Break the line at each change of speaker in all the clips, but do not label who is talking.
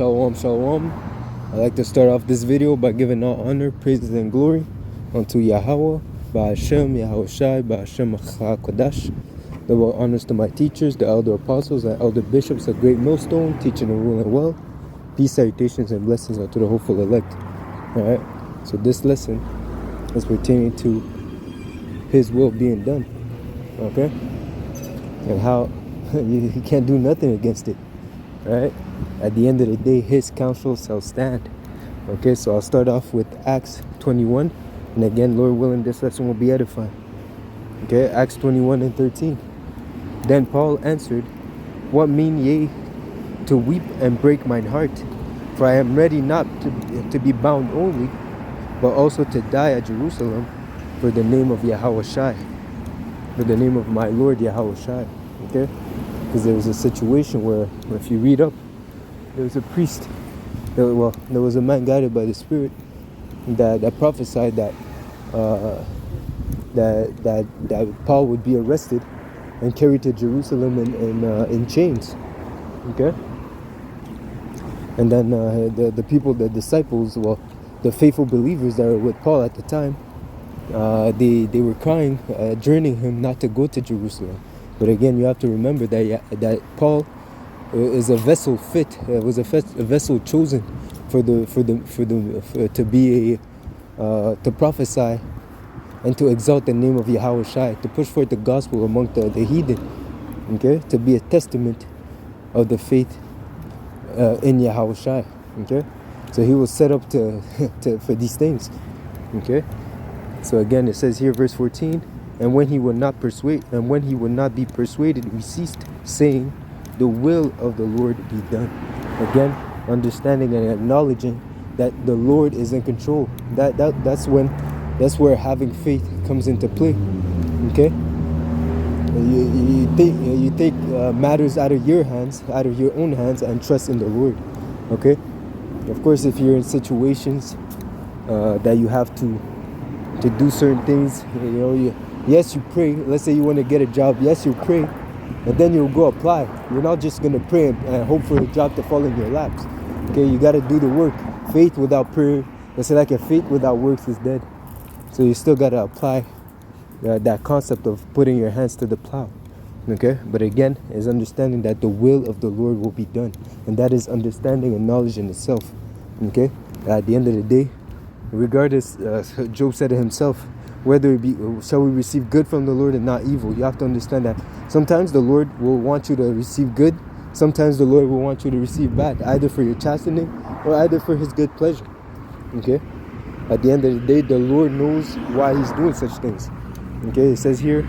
Shalom, shalom. I'd like to start off this video by giving all honor, praises, and glory unto Yahweh, Ba'ashem, Yahweh Shai, Ba'ashem HaKodash. Double honors to my teachers, the elder apostles, and elder bishops of Great Millstone, teaching and ruling well. Peace, salutations, and blessings unto the hopeful elect. Alright, so this lesson is pertaining to His will being done. Okay? And how you can't do nothing against it. Right? At the end of the day, His counsel shall stand. Okay, so I'll start off with Acts 21. And again, Lord willing, this lesson will be edifying. Okay, Acts 21 and 13. Then Paul answered, What mean ye to weep and break mine heart? For I am ready not to be bound only, but also to die at Jerusalem for the name of Yahweh Shai, for the name of my Lord Yahweh Shai. Okay? Because there was a situation where, if you read up, there was a priest, there was a man guided by the Spirit that prophesied that Paul would be arrested and carried to Jerusalem in chains. Okay? And then the people, the disciples, the faithful believers that were with Paul at the time, they were crying, adjourning him not to go to Jerusalem. But again, you have to remember that Paul is a vessel fit. Was a vessel chosen to prophesy and to exalt the name of Yahweh Shai, to push forth the gospel among the heathen. Okay, to be a testament of the faith in Yahweh Shai. Okay, so he was set up for these things. Okay, so again, it says here, verse 14. And when he would not be persuaded, we ceased, saying, The will of the Lord be done. Again, understanding and acknowledging that the Lord is in control. That's where having faith comes into play. Okay, you take matters out of your hands, out of your own hands, and trust in the Lord. Okay, of course, if you're in situations that you have to do certain things, yes, you pray. Let's say you want to get a job. Yes, you pray, and then you'll go apply. You're not just going to pray and hope for the job to fall in your laps. Okay, you got to do the work. Faith without prayer, it's like a faith without works is dead. So you still got to apply that concept of putting your hands to the plow. Okay, but again, is understanding that the will of the Lord will be done, and that is understanding and knowledge in itself. Okay, at the end of the day, regardless, Job said it himself, whether it be, shall we receive good from the Lord and not evil? You have to understand that sometimes the Lord will want you to receive good, sometimes the Lord will want you to receive bad, either for your chastening or either for His good pleasure. Okay, at the end of the day, the Lord knows why He's doing such things. Okay, it says here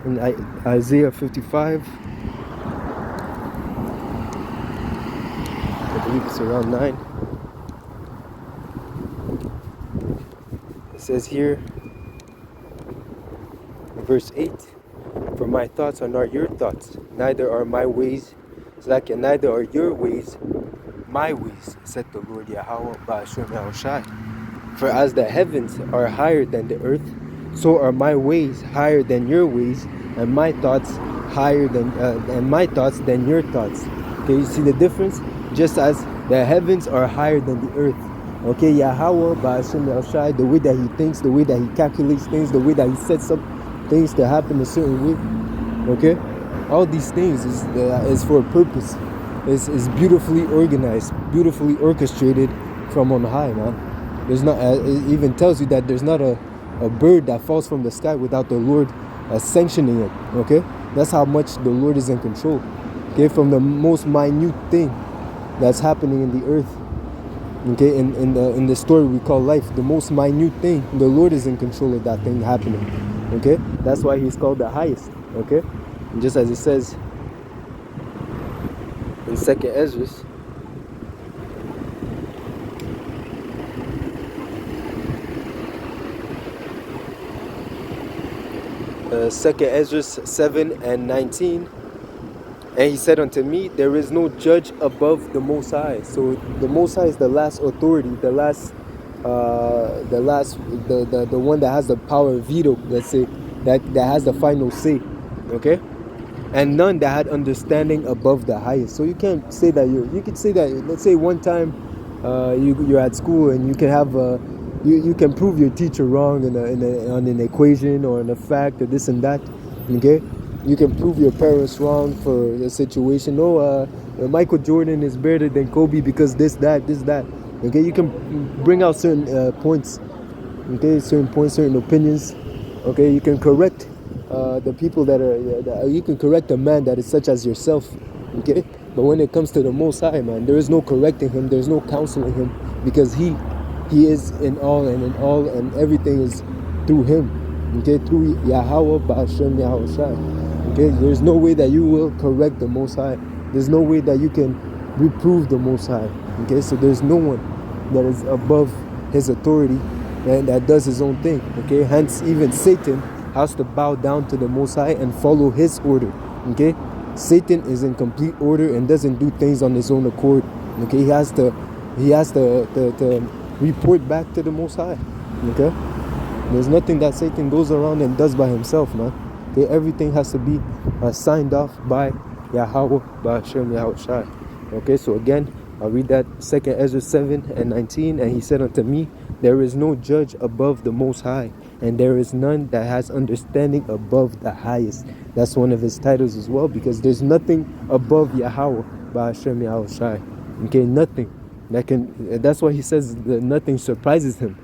in Isaiah 55, I believe it's around 9. It says here, verse 8, For my thoughts are not your thoughts, neither are my ways, neither are your ways my ways, said the Lord Yahweh, Ba'ashem Yahweh Shai. For as the heavens are higher than the earth, so are my ways higher than your ways, and my thoughts than your thoughts. Okay, you see the difference? Just as the heavens are higher than the earth. Okay, Yahweh, Ba'ashem Yahweh Shai, the way that He thinks, the way that He calculates things, the way that He sets up things to happen a certain way. Okay, all these things is for a purpose. Is beautifully organized, beautifully orchestrated from on high, man. There's not. It even tells you that there's not a bird that falls from the sky without the Lord sanctioning it. Okay, that's how much the Lord is in control. Okay, from the most minute thing that's happening in the earth. Okay, in the story we call life, the most minute thing, the Lord is in control of that thing happening. Okay, that's why He's called the highest. Okay, and just as it says in 2nd Ezra, Second Ezra 7 and 19, and He said unto me, There is no judge above the Most High. So the Most High is the last authority, the one that has the power of veto. Let's say that has the final say. Okay, and none that had understanding above the highest. So you can't say that you could say that, let's say one time you're at school and you can have you can prove your teacher wrong on an equation or in a fact or this and that. Okay, you can prove your parents wrong for a situation. Michael Jordan is better than Kobe because this that. Okay, you can bring out certain points. Okay, certain points, certain opinions. Okay, you can correct the people you can correct a man that is such as yourself. Okay, but when it comes to the Most High, man, there is no correcting him, there's no counseling him, because he is in all, and everything is through him. Okay, through Yahweh Ba'ashem Yahweh Shai. Okay, there's no way that you will correct the Most High, there's no way that you can reprove the Most High. Okay, so there's no one that is above his authority and that does his own thing. Okay, hence even Satan has to bow down to the Most High and follow his order. Okay, Satan is in complete order and doesn't do things on his own accord. Okay, he has to report back to the Most High. Okay, there's nothing that Satan goes around and does by himself, man. Okay, everything has to be signed off by Yahweh, by Hashem Yahweh Shai. Okay, so again, I'll read that 2 Ezra 7:19. And he said unto me, there is no judge above the Most High, and there is none that has understanding above the highest. That's one of his titles as well, because there's nothing above Yahweh by Hashem Yahweh Shai. Okay, nothing that can. That's why he says that nothing surprises him.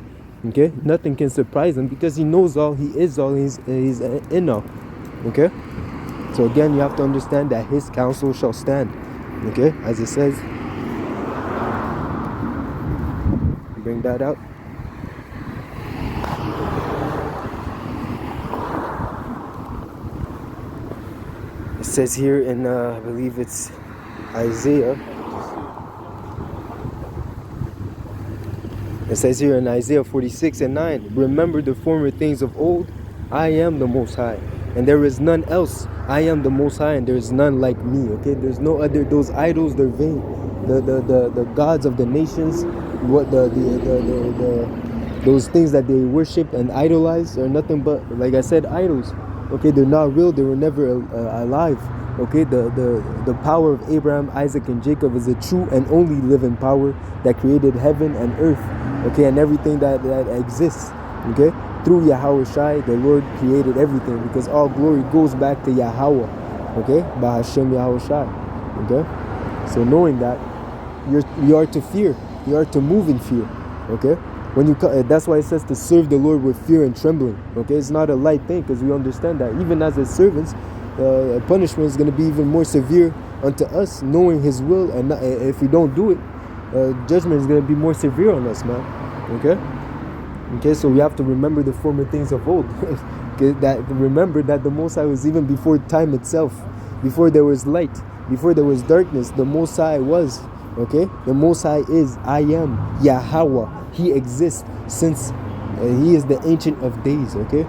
Okay, nothing can surprise him because he knows all, he is all, he's in all. Okay, so again, you have to understand that his counsel shall stand. Okay, as it says. Bring that out. It says here in, I believe it's Isaiah. It says here in Isaiah 46:9, remember the former things of old, I am the Most High, and there is none else. I am the Most High, and there is none like me. Okay, there's no other. Those idols, they're vain. The gods of the nations, what those things that they worship and idolize are nothing but, like I said, idols. Okay, they're not real. They were never alive. Okay, the power of Abraham, Isaac, and Jacob is a true and only living power that created heaven and earth. Okay, and everything that exists. Okay, through Yahweh Shai, the Lord created everything, because all glory goes back to Yahweh. Okay, by Hashem Yahweh Shai. Okay, so knowing that, you are to fear. You are to move in fear. Okay, when you that's why it says to serve the Lord with fear and trembling. Okay, it's not a light thing, because we understand that even as his servants, punishment is going to be even more severe unto us, knowing his will, and if we don't do it, judgment is going to be more severe on us, man. Okay, so we have to remember the former things of old. Okay, that remember that the Most High was even before time itself, before there was light, before there was darkness. The Most High was. Okay, the Most High is I am Yahweh. He exists since he is the Ancient of Days. Okay,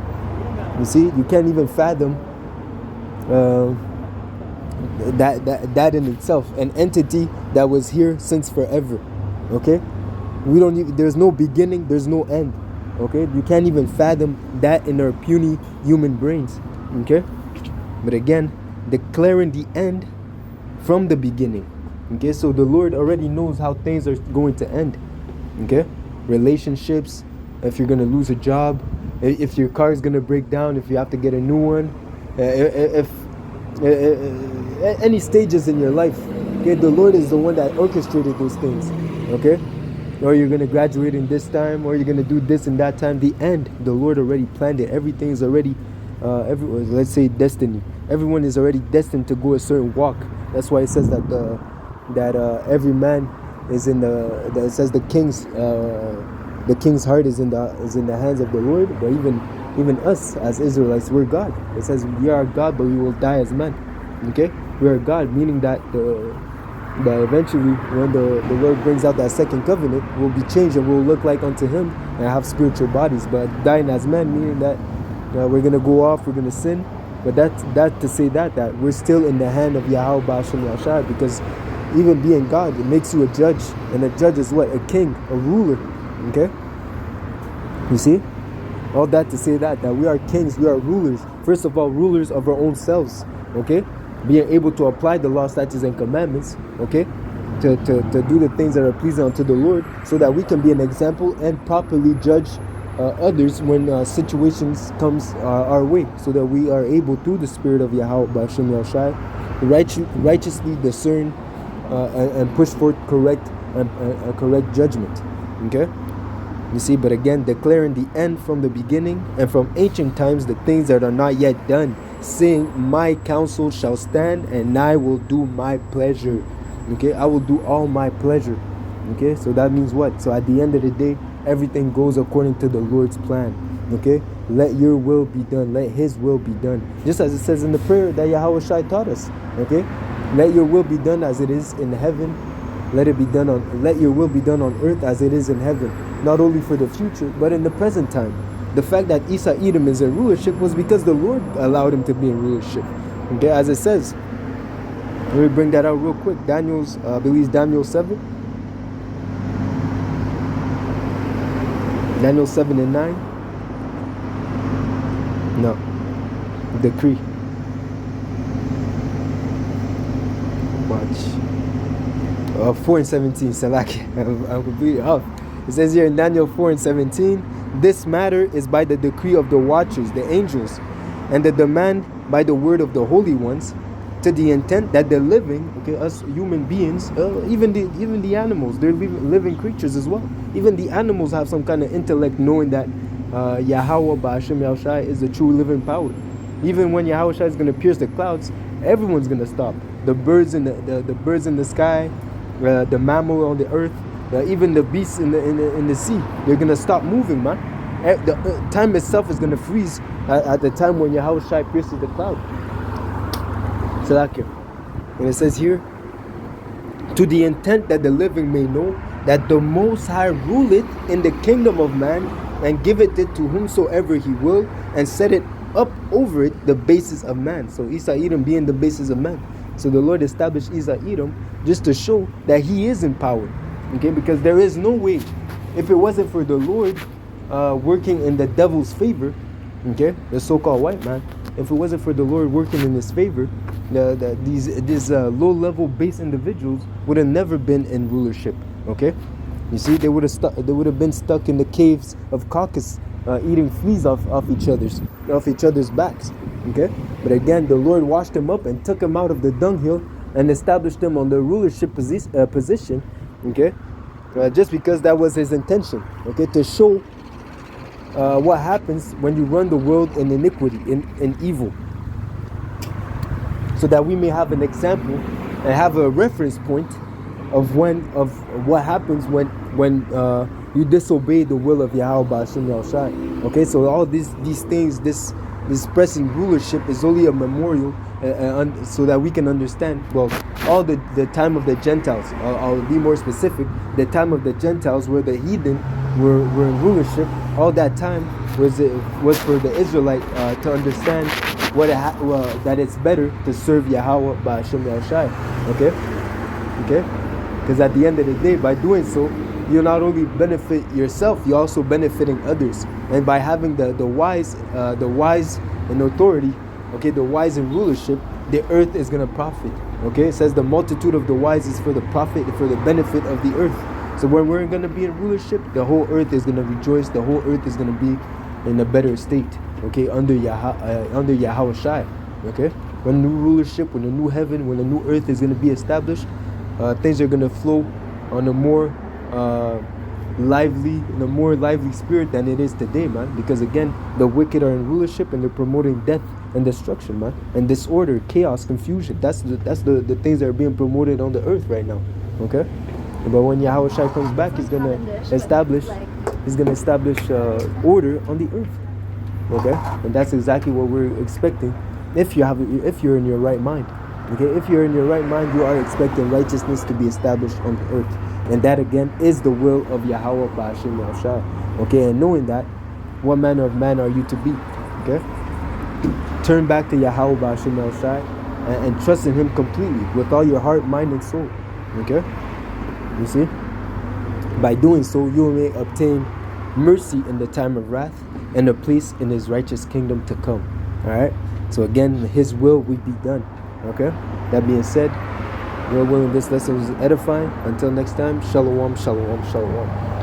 you see, you can't even fathom that in itself, an entity that was here since forever. Okay, we don't even, there's no beginning, there's no end. Okay, you can't even fathom that in our puny human brains. Okay, but again, declaring the end from the beginning. Okay, so the Lord already knows how things are going to end. Okay, relationships, if you're going to lose a job, if your car is going to break down, if you have to get a new one, if any stages in your life. Okay, the Lord is the one that orchestrated those things. Okay, or you're going to graduate in this time, or you're going to do this in that time. The end, the Lord already planned it. Everything is already let's say destiny. Everyone is already destined to go a certain walk. That's why it says that every man is in it says the king's heart is in the hands of the Lord. But even us as Israelites, we're God. It says we are God, but we will die as men. Okay, we are God, meaning that that eventually, when the Lord brings out that second covenant, we'll be changed and we'll look like unto Him and have spiritual bodies. But dying as men, meaning that we're gonna go off, we're gonna sin. But that to say that we're still in the hand of Yahweh Ba'ashem Yahshua, because even being God, it makes you a judge, and a judge is what? A king, a ruler. Okay, you see, all that to say that we are kings, we are rulers. First of all, rulers of our own selves. Okay, being able to apply the law, statutes, and commandments, okay, to do the things that are pleasing unto the Lord, so that we can be an example and properly judge others when situations comes our way, so that we are able, through the Spirit of Yahweh Ba'ashem Yahushai, righteously discern and push forth correct judgment. Okay, you see. But again, declaring the end from the beginning and from ancient times, the things that are not yet done, saying, my counsel shall stand, and I will do my pleasure. Okay, I will do all my pleasure. Okay, so that means what? So at the end of the day, everything goes according to the Lord's plan. Okay, let your will be done, let his will be done, just as it says in the prayer that Yahweh Shai taught us. Okay, let your will be done as it is in heaven. Let your will be done on earth as it is in heaven, not only for the future but in the present time. The fact that Esau Edom is in rulership was because the Lord allowed him to be in rulership. Okay, as it says, let me bring that out real quick. Daniel's, I believe Daniel 7. Daniel 7 and 9. No. Decree. Watch. 4 and 17. Salaki. I'm completely off. It says here in Daniel 4 and 17, this matter is by the decree of the watchers, the angels, and the demand by the word of the holy ones, to the intent that the living, okay, us human beings, even the animals, they're living creatures as well. Even the animals have some kind of intellect, knowing that Yahweh Ba'ashem Yahushai is the true living power. Even when Yahweh Shai is going to pierce the clouds, everyone's going to stop. The birds in the birds in the sky, the mammal on the earth, even the beasts in the sea, they're going to stop moving, man. The time itself is going to freeze at the time when Yahweh Shai pierces the cloud. And it says here, to the intent that the living may know that the Most High ruleth in the kingdom of man, and giveth it to whomsoever he will, and set it up over it the basis of man. So Esau Edom being the basis of man. So the Lord established Esau Edom just to show that he is in power. Okay, because there is no way, if it wasn't for the Lord working in the devil's favor, okay, the so-called white man, if it wasn't for the Lord working in his favor, these low-level base individuals would have never been in rulership. Okay, you see, they would have been stuck in the caves of Caucasus, eating fleas off each other's backs. Okay, but again, the Lord washed them up and took them out of the dunghill and established them on the rulership position. Okay, just because that was his intention. Okay, to show what happens when you run the world in iniquity, in evil, so that we may have an example and have a reference point of what happens when you disobey the will of Yahweh Ba'ashem Yahushai. Okay, so all these things, this pressing rulership is only a memorial, so that we can understand. Well, all the time of the Gentiles, I'll be more specific. The time of the Gentiles, where the heathen were in rulership, all that time was for the Israelite to understand that it's better to serve Yahweh Ba'ashem Yahushai. Okay, because at the end of the day, by doing so, you not only benefit yourself, you're also benefiting others. And by having the wise in authority, okay, the wise in rulership, the earth is going to profit. Okay, it says the multitude of the wise is for the profit, for the benefit of the earth. So when we're going to be in rulership, the whole earth is going to rejoice. The whole earth is going to be in a better state. Okay, under Yahweh Shai. Okay, when new rulership, when a new heaven, when a new earth is going to be established, things are going to flow on a more lively spirit than it is today, man. Because again, the wicked are in rulership and they're promoting death and destruction, man, and disorder, chaos, confusion. That's the things that are being promoted on the earth right now. Okay, but when Yahweh Shai comes back, he's gonna establish order on the earth. Okay, and that's exactly what we're expecting. If you're in your right mind. Okay, if you're in your right mind, you are expecting righteousness to be established on the earth. And that again is the will of Yahweh Ba'ashem Yahushai. Okay, and knowing that, what manner of man are you to be? Okay, turn back to Yahweh Ba'ashem Yahushai and trust in him completely with all your heart, mind, and soul. Okay, you see, by doing so, you may obtain mercy in the time of wrath and a place in his righteous kingdom to come. All right, so again, his will will be done. Okay? That being said, Lord willing, this lesson was edifying. Until next time, shalom, shalom, shalom.